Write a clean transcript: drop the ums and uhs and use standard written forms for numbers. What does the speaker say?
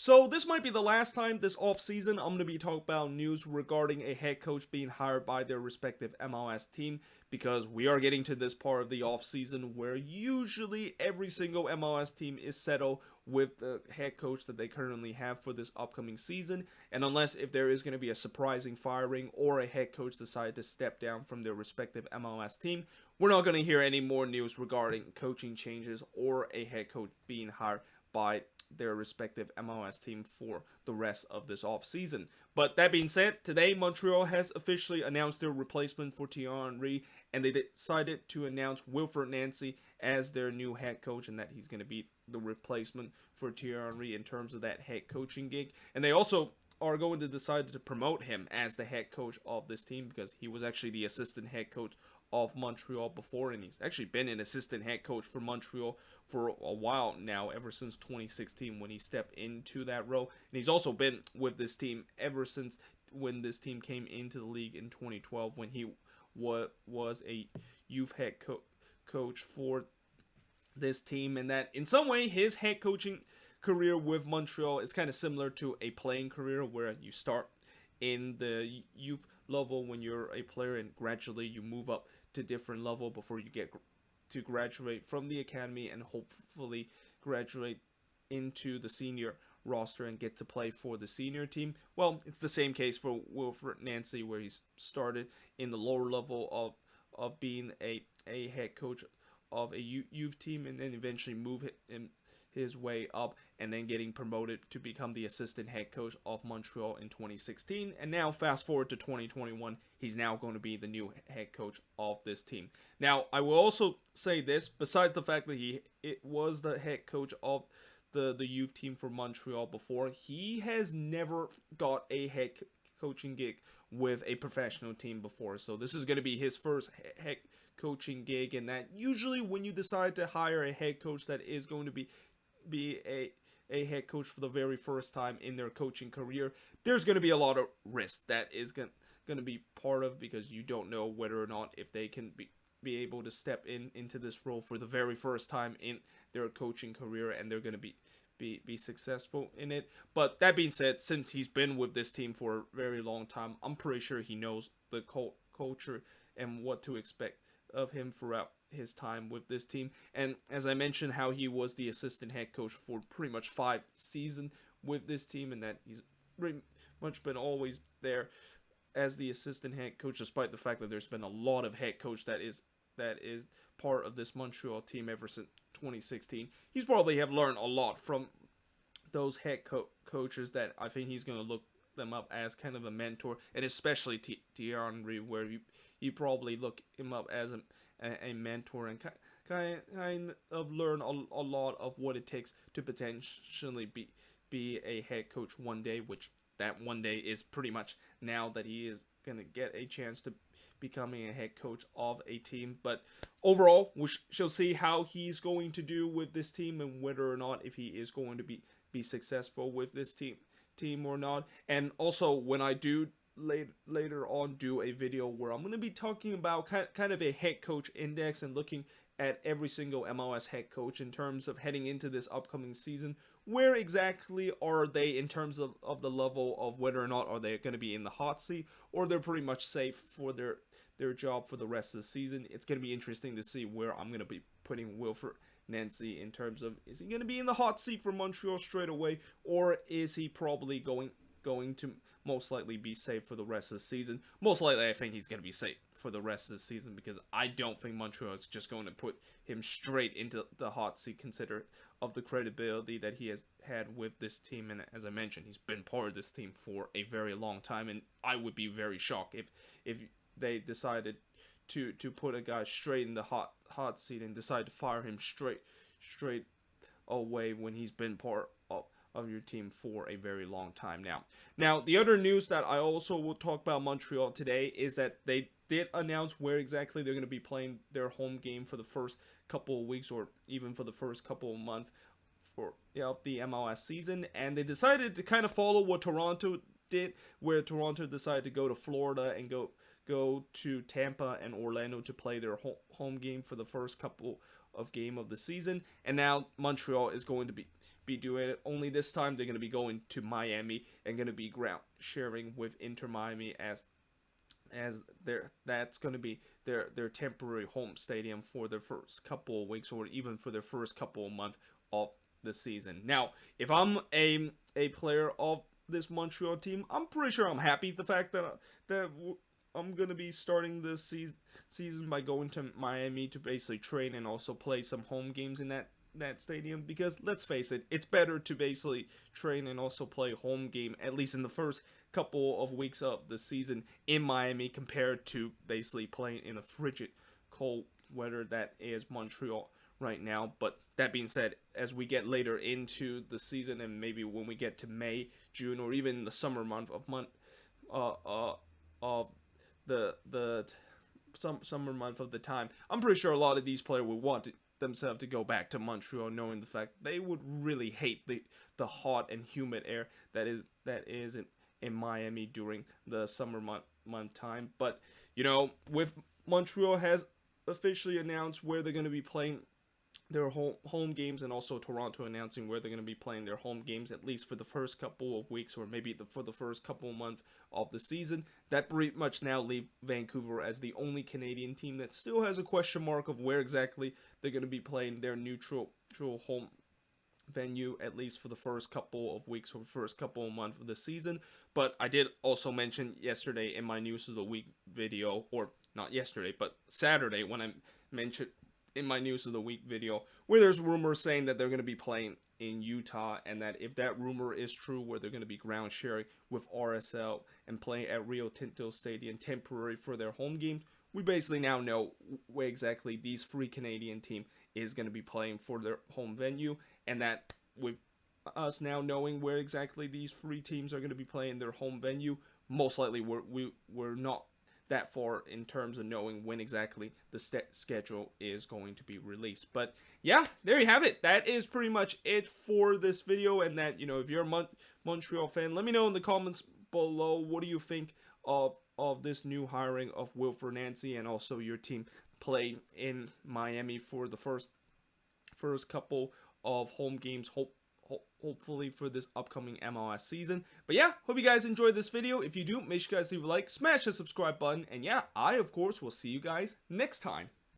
So this might be the last time this offseason I'm going to be talking about news regarding a head coach being hired by their respective MLS team, because we are getting to this part of the offseason where usually every single MLS team is settled with the head coach that they currently have for this upcoming season. And unless if there is going to be a surprising firing or a head coach decide to step down from their respective MLS team, we're not going to hear any more news regarding coaching changes or a head coach being hired by their respective MLS team for the rest of this offseason. But that being said, today Montreal has officially announced their replacement for Thierry Henry, and they decided to announce Wilfried Nancy as their new head coach, and that he's going to be the replacement for Thierry Henry in terms of that head coaching gig. And they also are going to decide to promote him as the head coach of this team, because he was actually the assistant head coach of Montreal before, and he's actually been an assistant head coach for Montreal for a while now, ever since 2016 when he stepped into that role. And he's also been with this team ever since when this team came into the league in 2012, when he was a youth head coach for this team. And that in some way his head coaching career with Montreal is kind of similar to a playing career, where you start in the youth level when you're a player, and gradually you move up to different level before you get to graduate from the academy and hopefully graduate into the senior roster and get to play for the senior team. Well, it's the same case for Wilfried Nancy, where he's started in the lower level of being a head coach of a youth team, and then eventually move his way up, and then getting promoted to become the assistant head coach of Montreal in 2016. And now fast forward to 2021, he's now going to be the new head coach of this team. Now, I will also say this, besides the fact that it was the head coach of the youth team for Montreal before, he has never got a head coaching gig with a professional team before. So this is going to be his first head coaching gig, and that usually when you decide to hire a head coach that is going to be a head coach for the very first time in their coaching career, there's going to be a lot of risk that is going to be part of, because you don't know whether or not if they can be able to step into this role for the very first time in their coaching career, and they're going to be successful in it. But that being said, since he's been with this team for a very long time, I'm pretty sure he knows the culture and what to expect of him throughout his time with this team. And as I mentioned, how he was the assistant head coach for pretty much 5 seasons with this team, and that he's pretty much been always there as the assistant head coach, despite the fact that there's been a lot of head coach that is part of this Montreal team ever since 2016. He's probably have learned a lot from those head coaches, that I think he's going to look them up as kind of a mentor, and especially Thierry Henry, where you probably look him up as a mentor, and kind of learn a lot of what it takes to potentially be a head coach one day, which that one day is pretty much now, that he is going to get a chance to becoming a head coach of a team. But overall, we shall see how he's going to do with this team, and whether or not if he is going to be successful with this team or not. And also, when I do later on do a video where I'm going to be talking about kind of a head coach index, and looking at every single MLS head coach in terms of heading into this upcoming season, where exactly are they in terms of the level of whether or not are they going to be in the hot seat, or they're pretty much safe for their job for the rest of the season. It's going to be interesting to see where I'm going to be putting Wilfried Nancy in terms of, is he going to be in the hot seat for Montreal straight away, or is he probably going to most likely be safe for the rest of the season. Most likely, I think he's going to be safe for the rest of the season, because I don't think Montreal is just going to put him straight into the hot seat, consider of the credibility that he has had with this team. And as I mentioned, he's been part of this team for a very long time, and I would be very shocked if they decided to put a guy straight in the hot seat and decide to fire him straight away when he's been part of your team for a very long time now. Now, the other news that I also will talk about Montreal today is that they did announce where exactly they're going to be playing their home game for the first couple of weeks, or even for the first couple of months for the MLS season. And they decided to kind of follow what Toronto did, where Toronto decided to go to Florida and go to Tampa and Orlando to play their home game for the first couple of game of the season. And now Montreal is going to be be doing it. Only this time they're going to be going to Miami and going to be ground sharing with Inter Miami as that's going to be their temporary home stadium for their first couple of weeks, or even for their first couple of months of the season. Now, if I'm a player of this Montreal team, I'm pretty sure I'm happy the fact that I'm gonna be starting this season by going to Miami to basically train and also play some home games in that stadium, because let's face it, it's better to basically train and also play home game, at least in the first couple of weeks of the season, in Miami compared to basically playing in a frigid cold weather that is Montreal right now. But that being said, as we get later into the season, and maybe when we get to May, June, or even the summer month of the summer month of the time, I'm pretty sure a lot of these players will want themselves to go back to Montreal, knowing the fact they would really hate the hot and humid air that is in Miami during the summer month time. But with Montreal has officially announced where they're going to be playing their home games, and also Toronto announcing where they're going to be playing their home games, at least for the first couple of weeks, or maybe for the first couple of months of the season. That pretty much now leave Vancouver as the only Canadian team that still has a question mark of where exactly they're going to be playing their neutral home venue, at least for the first couple of weeks or first couple of months of the season. But I did also mention yesterday in my News of the Week video, or not yesterday, but Saturday, when I mentioned in my News of the Week video, where there's rumors saying that they're going to be playing in Utah, and that if that rumor is true, where they're going to be ground sharing with RSL and playing at Rio Tinto Stadium temporary for their home games, we basically now know where exactly these three Canadian team is going to be playing for their home venue, and that with us now knowing where exactly these three teams are going to be playing their home venue, most likely we're not that far in terms of knowing when exactly the schedule is going to be released. But yeah, there you have it. That is pretty much it for this video. And that, if you're a Montreal fan, let me know in the comments below, what do you think of this new hiring of Wilfried Nancy, and also your team play in Miami for the first couple of home games, hopefully for this upcoming MLS season. But yeah, hope you guys enjoyed this video. If you do, make sure you guys leave a like, smash the subscribe button, and yeah, I of course will see you guys next time.